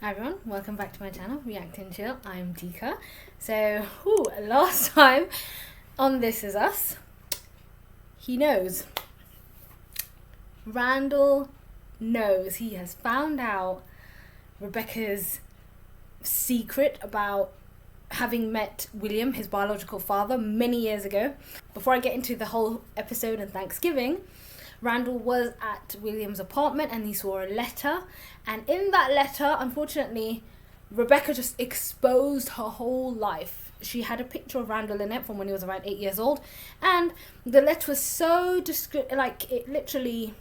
Hi everyone, welcome back to my channel, React and Chill. I'm Dika. So, last time on This Is Us, he knows. Randall knows. He has found out Rebecca's secret about having met William, his biological father, many years ago. Before I get into the whole episode and Thanksgiving, Randall was at William's apartment and he saw a letter, and in that letter, unfortunately, Rebecca just exposed her whole life. She had a picture of Randall in it from when he was around 8 years old, and the letter was so like it literally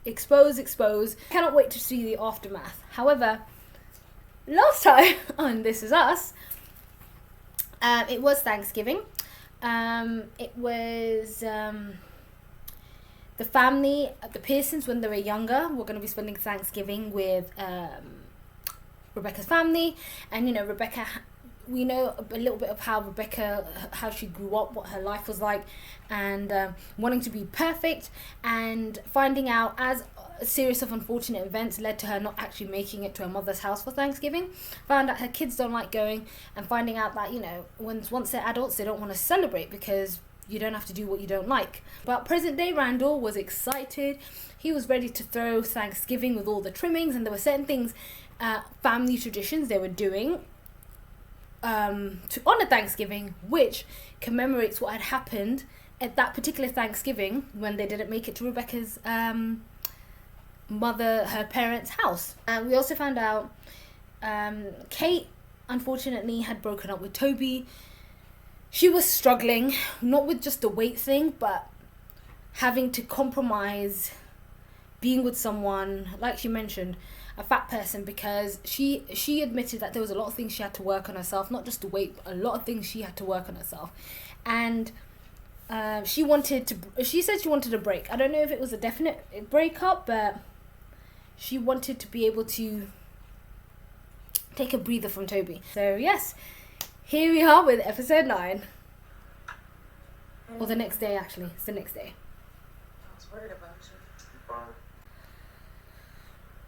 exposed. Cannot wait to see the aftermath. However, last time on This Is Us, it was Thanksgiving. It was the family, the Pearsons, when they were younger, were going to be spending Thanksgiving with Rebecca's family. And, you know, Rebecca, we know a little bit of how she grew up, what her life was like, and wanting to be perfect, and finding out as a series of unfortunate events led to her not actually making it to her mother's house for Thanksgiving. Found out her kids don't like going, and finding out that, you know, once they're adults, they don't want to celebrate because you don't have to do what you don't like. But present day Randall was excited. He was ready to throw Thanksgiving with all the trimmings, and there were certain things, family traditions they were doing to honor Thanksgiving, which commemorates what had happened at that particular Thanksgiving when they didn't make it to Rebecca's her parents' house. And we also found out Kate unfortunately had broken up with Toby. She was struggling, not with just the weight thing, but having to compromise being with someone, like she mentioned, a fat person, because she admitted that there was a lot of things she had to work on herself, not just the weight, but a lot of things she had to work on herself. And she said she wanted a break. I don't know if it was a definite breakup, but she wanted to be able to take a breather from Toby. So yes, here we are with episode 9. Or the next day, actually. It's the next day. I was worried about you. Fine.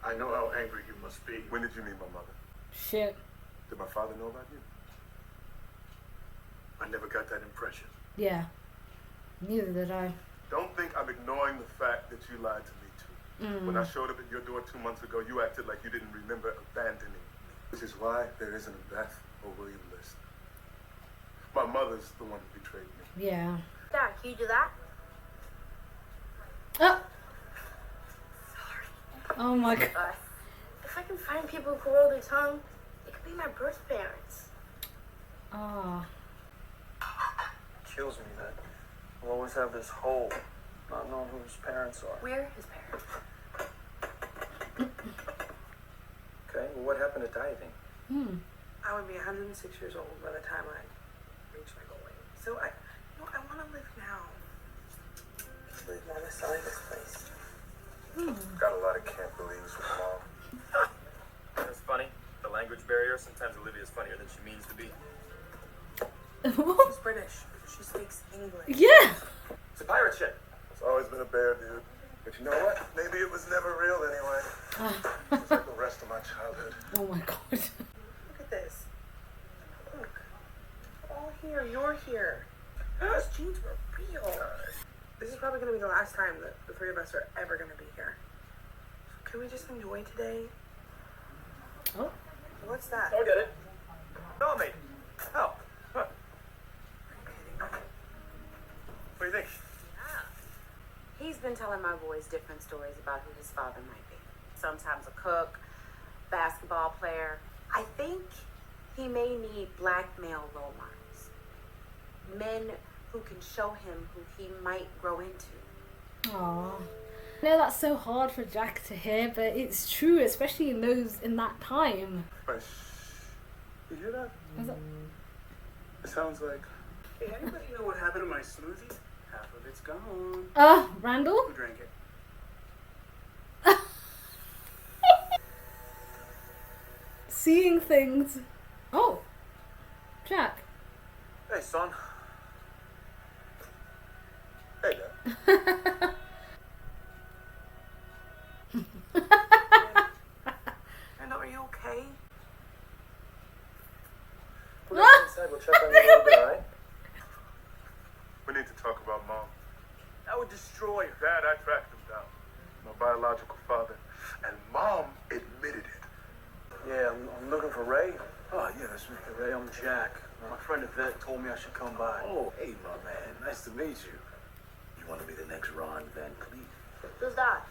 I know how angry you must be. When did you meet my mother? Shit. Did my father know about you? I never got that impression. Yeah. Neither did I. Don't think I'm ignoring the fact that you lied to me too. When I showed up at your door 2 months ago, you acted like you didn't remember abandoning me. Which is why there isn't a Beth or William list. My mother's the one who betrayed me. Yeah. Dad, can you do that? Oh. Sorry. Oh my god. If I can find people who roll their tongue, it could be my birth parents. Ah. Kills me that we'll always have this hole, not knowing who his parents are. We're his parents. Okay, well, what happened to dieting? I would be 106 years old by the time I reach my goal weight. So I want to live now. Live on the side of this place. Got a lot of can't believes with Mom. That's funny. The language barrier, sometimes Olivia's funnier than she means to be. She's British. She speaks English. Yeah. It's a pirate ship. It's always been a bear, dude. But you know what? Maybe it was never real anyway. It's like the rest of my childhood. Oh my god. Look at this. Look. We're all here. You're here. Those jeans were real. This is probably going to be the last time that the three of us are ever going to be here. So can we just enjoy today? Oh. What's that? I'll get it. No, mate. Oh. Huh. What do you think? He's been telling my boys different stories about who his father might be. Sometimes a cook, basketball player. I think he may need black male role models. Men who can show him who he might grow into. Aww. I know that's so hard for Jack to hear, but it's true, especially in that time. But you hear that? Was it- It sounds like... Hey, anybody know what happened to my smoothie? Half of it's gone. Randall? Who drank it? Seeing things. Oh. Jack. Hey, son. Hey, Dad. And are you okay? okay? We'll go inside. We'll check on you a little bit, all right? We need to talk about Mom. That would destroy her. Dad, I tracked him down. My biological father. And Mom admitted it. Yeah, I'm looking for Ray. Oh, yeah, that's me. Hey, Ray, I'm Jack. My friend Yvette told me I should come by. Oh, hey, my man. Nice to meet you. You want to be the next Ron Van Cleef? Who's that?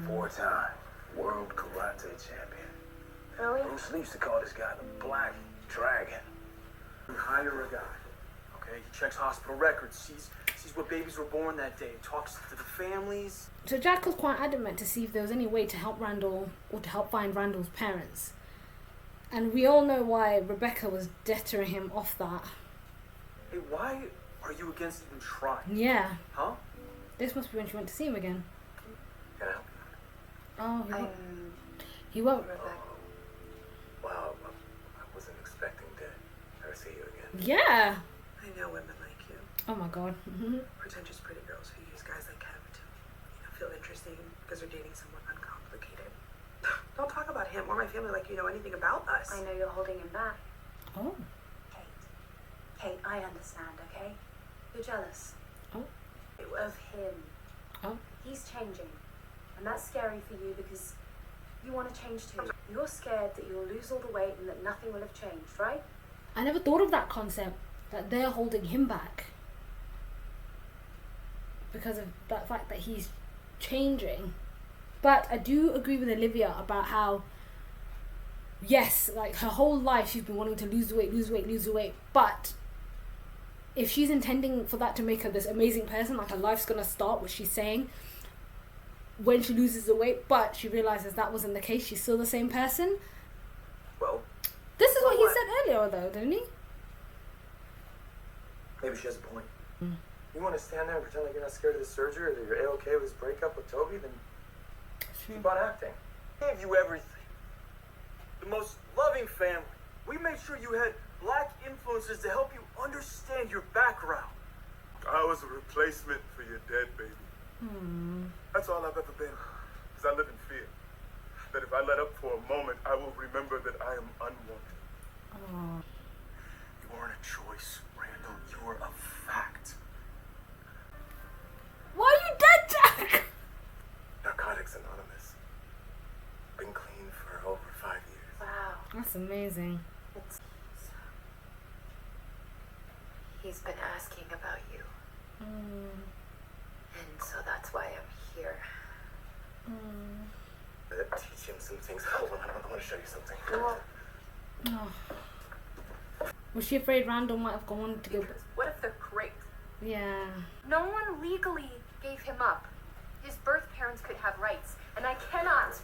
4-time world karate champion. Really? Bruce Lee used to call this guy the Black Dragon. You hire a guy, okay? He checks hospital records, sees what babies were born that day, talks to the families. So Jack was quite adamant to see if there was any way to help Randall or to help find Randall's parents. And we all know why Rebecca was deterring him off that. Hey, why are you against even trying? Yeah. Huh? This must be when she went to see him again. Can I help you? Oh, he won't. Wow, I wasn't expecting to ever see you again. Yeah. I know women like you. Oh my god. Pretentious pretty girls who use guys like Kev to, feel interesting because they're dating someone uncomplicated. Don't talk about him or my family like you know anything about us. I know you're holding him back. Oh. Kate, I understand, okay? You're jealous. Oh. Of him. Oh. He's changing. And that's scary for you because you want to change too. You're scared that you'll lose all the weight and that nothing will have changed, right? I never thought of that concept, that they're holding him back. Because of that fact that he's changing. But I do agree with Olivia about how, yes, like her whole life she's been wanting to lose the weight. But if she's intending for that to make her this amazing person, like her life's gonna start, which she's saying, when she loses the weight, but she realizes that wasn't the case, she's still the same person. Well, This is what he said earlier, though, didn't he? Maybe she has a point. You want to stand there and pretend like you're not scared of the surgery or that you're A-okay with his breakup with Toby, then keep on acting. Gave you everything. The most loving family. We made sure you had black influences to help you understand your background. I was a replacement for your dead baby. That's all I've ever been. Because I live in fear. That if I let up for a moment, I will remember that I am unwanted. You weren't a choice, Randall. You were a fact. Why are you dead, Jack? Narcotics Anonymous. Been clean for over 5 years. Wow. That's amazing. He's been asking about you. And so that's why I'm here. Teach him some things. Hold on, I want to show you something. Oh. Was she afraid Randall might have gone to go? What if they're great? Yeah. No one legally gave him up. His birth parents could have rights, and I cannot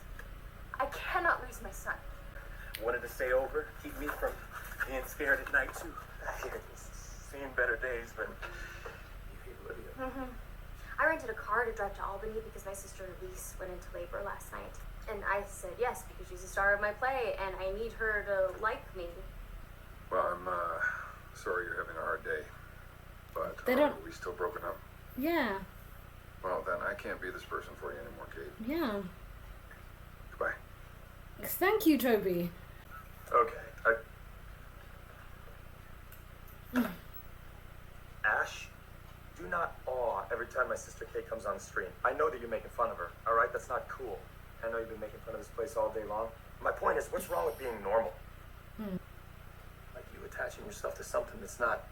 lose my son. Wanted to stay over, keep me from being scared at night too. Seen better days, but you hate Olivia. I rented a car to drive to Albany because my sister Elise went into labor last night. And I said yes because she's a star of my play and I need her to like me. Well, I'm sorry you're having a hard day, but They don't- are we still broken up? Yeah. Well, then I can't be this person for you anymore, Kate. Yeah. Goodbye. Thank you, Toby. Okay. Ash, do not awe every time my sister Kate comes on screen. I know that you're making fun of her, all right? That's not cool. I know you've been making fun of this place all day long. My point is, what's wrong with being normal? Like you attaching yourself to something that's not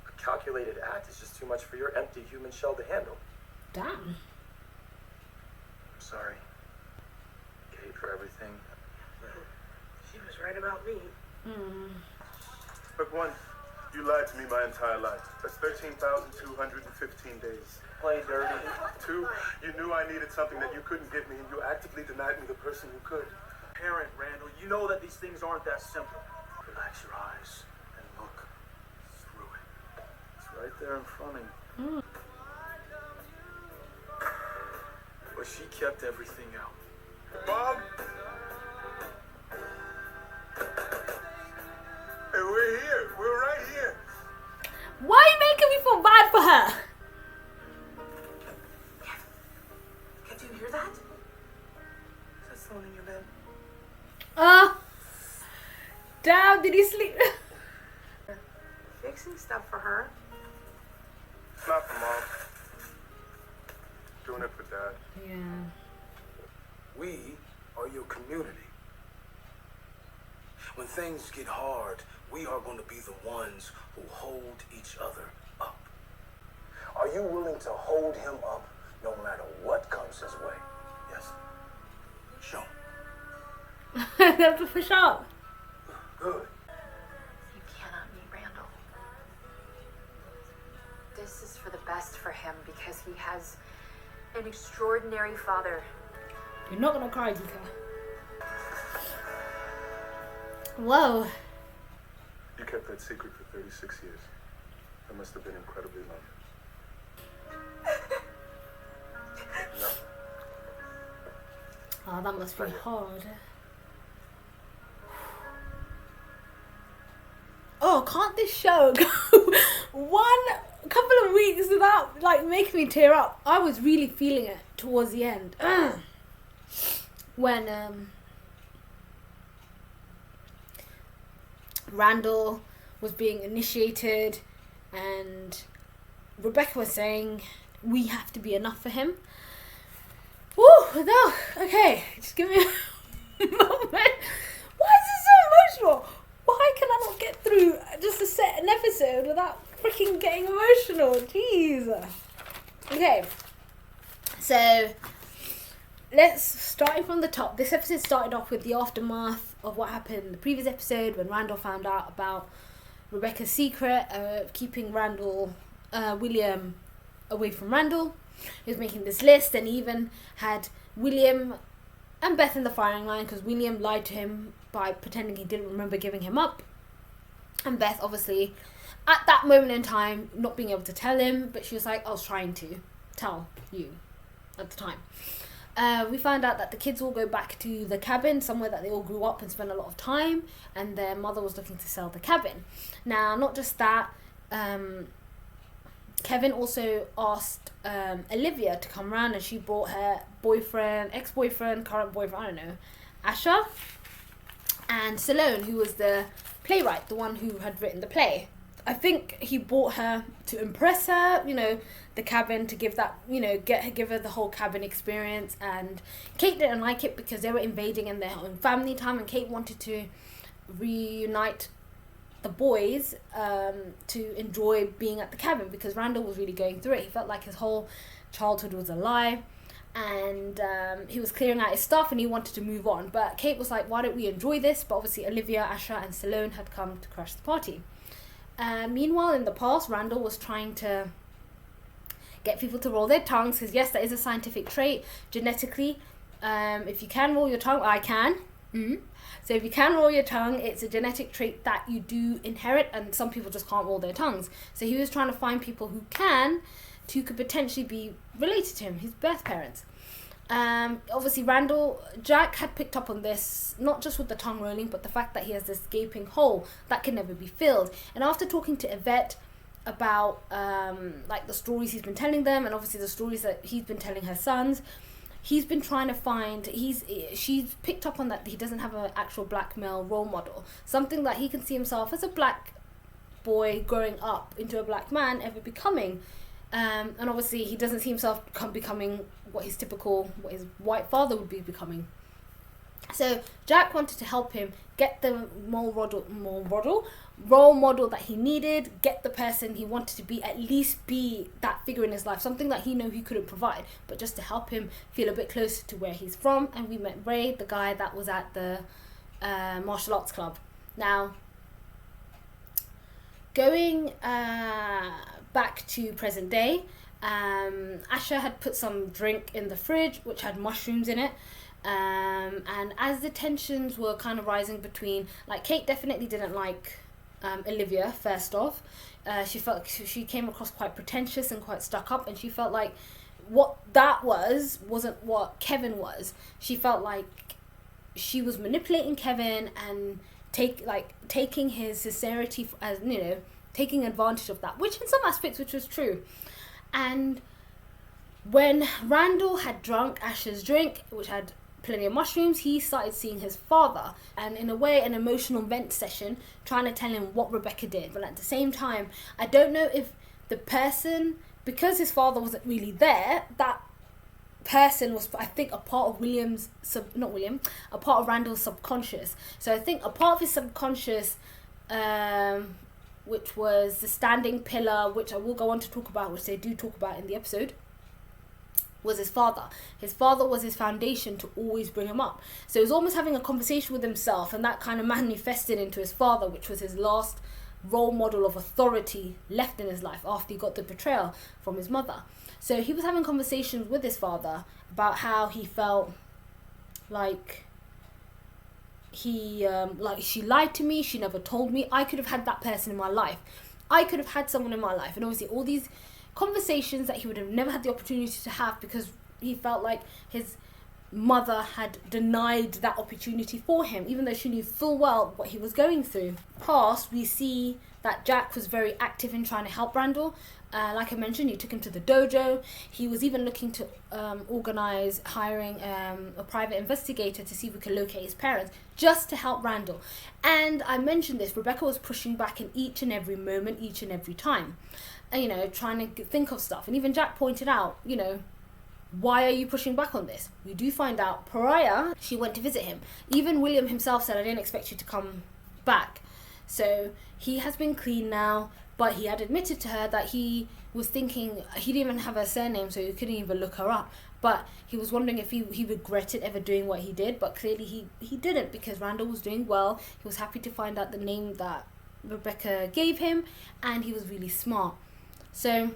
a calculated act is just too much for your empty human shell to handle. Damn. I'm sorry, Kate, for everything. She was right about me. Look, one, you lied to me my entire life. That's 13,215 days. Play dirty. Two, you knew I needed something that you couldn't give me, and you actively denied me the person who could. Parent, Randall, you know that these things aren't that simple. Relax your eyes and look through it. It's right there in front of you. But she kept everything out. Mom? Hey, we're here. We're right here. Why are you making me feel bad for her? Kev, do you hear that? Is that someone in your bed? Damn, did he sleep? Fixing stuff for her. Not for mom. Doing it for dad. Yeah. We are your community. When things get hard, we are going to be the ones who hold each other up. Are you willing to hold him up no matter what comes his way? Yes. Show. That's a push up. Good. You cannot meet Randall. This is for the best for him because he has an extraordinary father. You're not gonna cry, Dika. Whoa. You kept that secret for 36 years. That must have been incredibly long. No. Oh, that must be hard. Oh, can't this show go one couple of weeks without like making me tear up? I was really feeling it towards the end. When Randall was being initiated and Rebecca was saying we have to be enough for him. Woo, no, okay, just give me a moment. Why is it so emotional? Why can I not get through just an episode without freaking getting emotional? Jeez. Okay, so let's start from the top. This episode started off with the aftermath of what happened in the previous episode when Randall found out about Rebecca's secret of keeping William away from Randall. He was making this list and he even had William and Beth in the firing line because William lied to him by pretending he didn't remember giving him up. And Beth, obviously, at that moment in time, not being able to tell him, but she was like, I was trying to tell you at the time. We found out that the kids all go back to the cabin, somewhere that they all grew up and spent a lot of time, and their mother was looking to sell the cabin. Now, not just that, Kevin also asked Olivia to come around, and she brought her boyfriend, ex-boyfriend, current boyfriend, I don't know, Asher, and Salone, who was the playwright, the one who had written the play. I think he brought her to impress her, the cabin, to give that, give her the whole cabin experience. And Kate didn't like it because they were invading in their own family time, and Kate wanted to reunite the boys to enjoy being at the cabin because Randall was really going through it. He felt like his whole childhood was a lie, and he was clearing out his stuff and he wanted to move on. But Kate was like, why don't we enjoy this? But obviously Olivia, Asher and Salone had come to crash the party. Meanwhile, in the past, Randall was trying to get people to roll their tongues because yes, that is a scientific trait genetically. If you can roll your tongue, I can. So if you can roll your tongue, it's a genetic trait that you do inherit, and some people just can't roll their tongues. So he was trying to find people who could potentially be related to him, his birth parents. Obviously Jack had picked up on this, not just with the tongue rolling, but the fact that he has this gaping hole that can never be filled. And after talking to Yvette about like the stories he's been telling them, and obviously the stories that he's been telling her sons, he's been trying to find, she's picked up on that he doesn't have an actual black male role model, something that he can see himself as a black boy growing up into a black man ever becoming. And obviously he doesn't see himself becoming what his white father would be becoming. So Jack wanted to help him get the role model that he needed, get the person he wanted to be, at least be that figure in his life, something that he knew he couldn't provide, but just to help him feel a bit closer to where he's from. And we met Ray, the guy that was at the martial arts club. Now, going back to present day, Asher had put some drink in the fridge which had mushrooms in it, and as the tensions were kind of rising between, like, Kate definitely didn't like Olivia first off. She felt she came across quite pretentious and quite stuck up, and she felt like what that wasn't what Kevin was. She felt like she was manipulating Kevin and taking his sincerity as, taking advantage of that, which in some aspects, which was true. And when Randall had drunk Asher's drink, which had plenty of mushrooms, he started seeing his father, and in a way an emotional vent session, trying to tell him what Rebecca did. But at the same time, I don't know if the person, because his father wasn't really there, that person was, I think, a part of a part of Randall's subconscious. So I think a part of his subconscious, which was the standing pillar, which I will go on to talk about, which they do talk about in the episode, was his father. His father was his foundation to always bring him up. So he was almost having a conversation with himself, and that kind of manifested into his father, which was his last role model of authority left in his life after he got the betrayal from his mother. So he was having conversations with his father about how he felt like he like she lied to me, she never told me. I could have had that person in my life. I could have had someone in my life. And obviously all these conversations that he would have never had the opportunity to have because he felt like his mother had denied that opportunity for him, even though she knew full well what he was going through. Past, we see that Jack was very active in trying to help Randall. Like I mentioned, he took him to the dojo. He was even looking to organize hiring a private investigator to see if we could locate his parents, just to help Randall. And I mentioned this, Rebecca was pushing back in each and every moment, each and every time. And, you know, trying to think of stuff. And even Jack pointed out, you know, why are you pushing back on this? We do find out prior she went to visit him. Even William himself said, I didn't expect you to come back. So he has been clean now, but he had admitted to her that he was thinking, he didn't even have her surname, so he couldn't even look her up. But he was wondering if he regretted ever doing what he did, but clearly he didn't, because Randall was doing well. He was happy to find out the name that Rebecca gave him, and he was really smart. So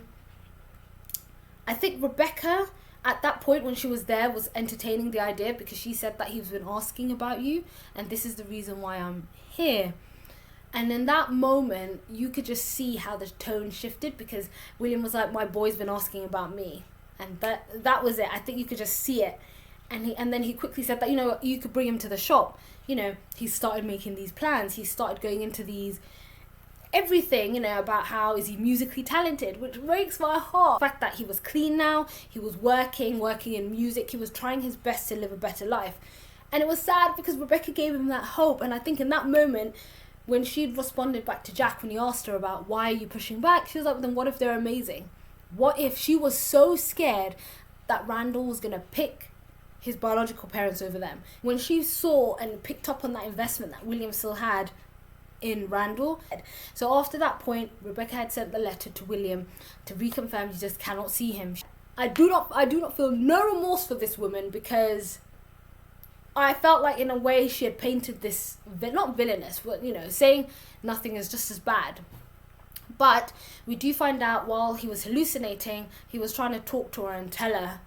I think Rebecca, at that point when she was there, was entertaining the idea, because she said that he's been asking about you, and this is the reason why I'm here. And in that moment, you could just see how the tone shifted, because William was like, my boy's been asking about me. And that was it. I think you could just see it. And then he quickly said that, you know, you could bring him to the shop. You know, he started making these plans. He started going into these, everything, you know, about how is he musically talented, which breaks my heart. The fact that he was clean now, he was working in music, he was trying his best to live a better life. And it was sad because Rebecca gave him that hope. And I think in that moment, when she'd responded back to Jack when he asked her about why are you pushing back, she was like, then what if they're amazing? What if she was so scared that Randall was going to pick his biological parents over them? When she saw and picked up on that investment that William still had in Randall. So after that point, Rebecca had sent the letter to William to reconfirm he just cannot see him. I do not feel no remorse for this woman, because I felt like in a way she had painted this, not villainous, but, you know, saying nothing is just as bad. But we do find out while he was hallucinating, he was trying to talk to her and tell her,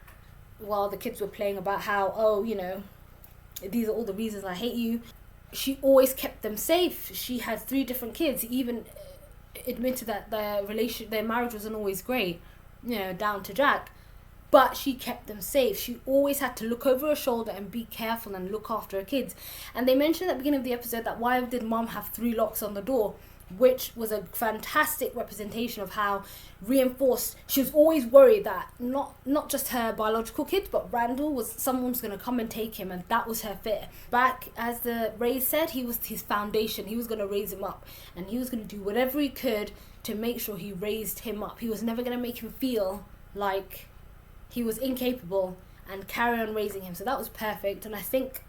while the kids were playing, about how, oh, you know, these are all the reasons I hate you. She always kept them safe. She had 3 different kids. He even admitted that their marriage wasn't always great, you know, down to Jack. But she kept them safe. She always had to look over her shoulder and be careful and look after her kids. And they mentioned at the beginning of the episode that why did mom have 3 locks on the door, which was a fantastic representation of how reinforced. She was always worried that not just her biological kids, but Randall was someone's going to come and take him, and that was her fear. Back, as the Ray said, he was his foundation. He was going to raise him up, and he was going to do whatever he could to make sure he raised him up. He was never going to make him feel like he was incapable, and carry on raising him. So that was perfect. And I think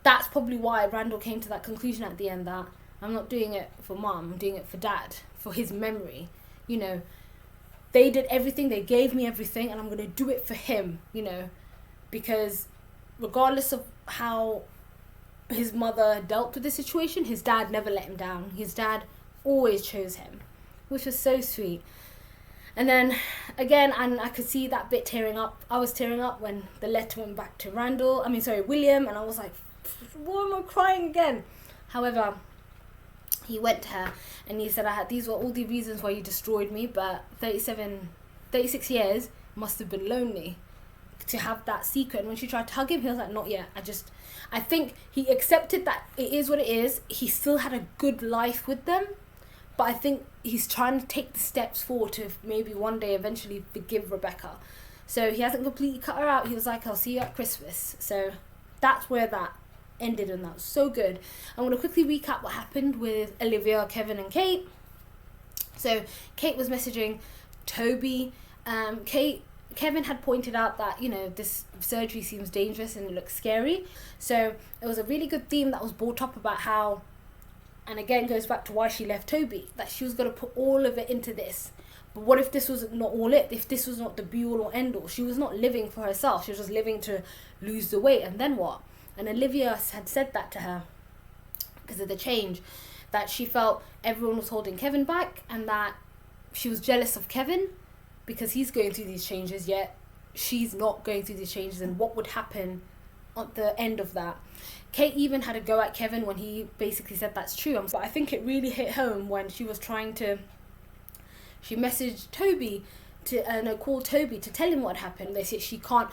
that's probably why Randall came to that conclusion at the end, that I'm not doing it for mom, I'm doing it for dad, for his memory. You know, they did everything, they gave me everything, and I'm going to do it for him, you know, because regardless of how his mother dealt with the situation, his dad never let him down. His dad always chose him, which was so sweet. And then again, and I could see that bit tearing up. I was tearing up when the letter went back to William, and I was like, why am I crying again? However, he went to her and he said, these were all the reasons why you destroyed me, but 36 years must have been lonely to have that secret. And when she tried to hug him, he was like, not yet. I think he accepted that it is what it is. He still had a good life with them, but I think he's trying to take the steps forward to maybe one day eventually forgive Rebecca. So he hasn't completely cut her out. He was like, I'll see you at Christmas. So that's where that ended, and that was so good. I'm going to quickly recap what happened with Olivia, Kevin and Kate. So Kate was messaging Toby. Kevin had pointed out that, you know, this surgery seems dangerous and it looks scary. So it was a really good theme that was brought up about how, and again goes back to why she left Toby, that she was going to put all of it into this. But what if this was not all it? If this was not the be-all or end-all? She was not living for herself. She was just living to lose the weight. And then what? And Olivia had said that to her because of the change, that she felt everyone was holding Kevin back and that she was jealous of Kevin because he's going through these changes, yet she's not going through these changes, and what would happen at the end of that. Kate even had a go at Kevin when he basically said that's true. But I think it really hit home when she was trying to, she messaged Toby to called Toby to tell him what happened. They said she can't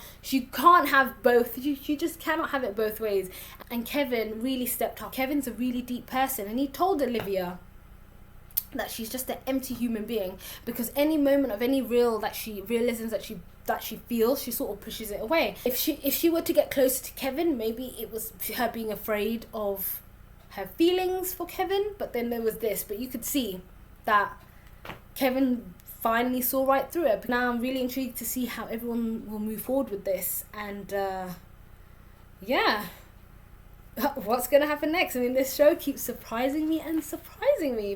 have both. You just cannot have it both ways. And Kevin really stepped up. Kevin's a really deep person, and he told Olivia that she's just an empty human being, because any moment of any realisms that she feels, she sort of pushes it away. If she were to get closer to Kevin, maybe it was her being afraid of her feelings for Kevin, but then there was this. But you could see that Kevin finally saw right through it. But now I'm really intrigued to see how everyone will move forward with this, and yeah, what's gonna happen next? I mean, this show keeps surprising me.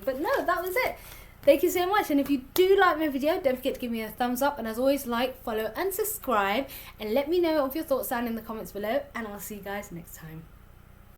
But no, that was it. Thank you so much, and if you do like my video, don't forget to give me a thumbs up, and as always, like, follow and subscribe, and let me know what your thoughts are in the comments below, and I'll see you guys next time.